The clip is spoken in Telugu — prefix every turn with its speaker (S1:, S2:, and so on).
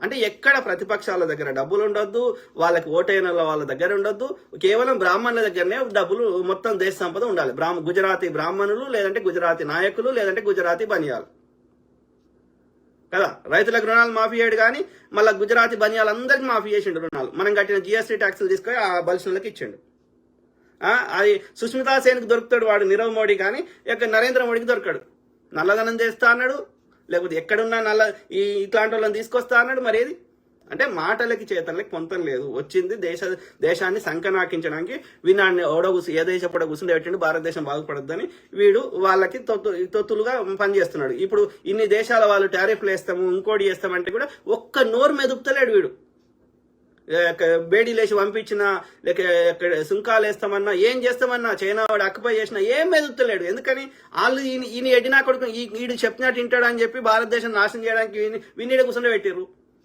S1: అంటే ఎక్కడ ప్రతిపక్షాల దగ్గర డబ్బులు ఉండొద్దు, వాళ్ళకి ఓటైన వాళ్ళ దగ్గర ఉండొద్దు, కేవలం బ్రాహ్మణుల దగ్గరనే డబ్బులు, మొత్తం దేశ సంపద ఉండాలి. గుజరాతీ బ్రాహ్మణులు, లేదంటే గుజరాతీ నాయకులు, లేదంటే గుజరాతీ బనియాలు కదా. రైతులకు రుణాలు మాఫీ చేయడు, కానీ మళ్ళీ గుజరాతీ బనియాలందరికీ మాఫీ చేసిండు రుణాలు. మనం కట్టిన జిఎస్టీ ట్యాక్సులు తీసుకొని ఆ బలిసినలకు ఇచ్చిండు. అది సుష్మితా సేన్కి దొరుకుతాడు వాడు నీరవ్ మోడీ, కానీ ఇక నరేంద్ర మోడీకి దొరకడు. నల్లధనం చేస్తా అన్నాడు, లేకపోతే ఎక్కడున్నా ఇట్లాంటి వాళ్ళని తీసుకొస్తా అన్నాడు. మరి ఏది అంటే మాటలకి చేతలకి పొంతం లేదు. వచ్చింది దేశాన్ని సంకనాకించడానికి. వీనాన్ని ఓడగుసు ఏ దేశ పొడ కూర్చుండి పెట్టిండు, భారతదేశం బాగుపడద్దని వీడు వాళ్ళకి తొత్తులుగా పనిచేస్తున్నాడు. ఇప్పుడు ఇన్ని దేశాల వాళ్ళు టారిఫ్లు వేస్తాము, ఇంకోటి వేస్తామంటే కూడా ఒక్క నోరు మెదుపుతలేడు వీడు. బేడీ లేచి పంపించినా, లేక సుంకాలు వేస్తామన్నా, ఏం చేస్తామన్నా, చైనా వాడు అక్కుపై చేసినా ఏం మెదుపుతలేడు. ఎందుకని వాళ్ళు ఈయన ఎడినా కొడుకు వీడు చెప్పినట్టు వింటాడు అని చెప్పి భారతదేశం నాశనం చేయడానికి వీనిడ కూర్చొని పెట్టిర్రు.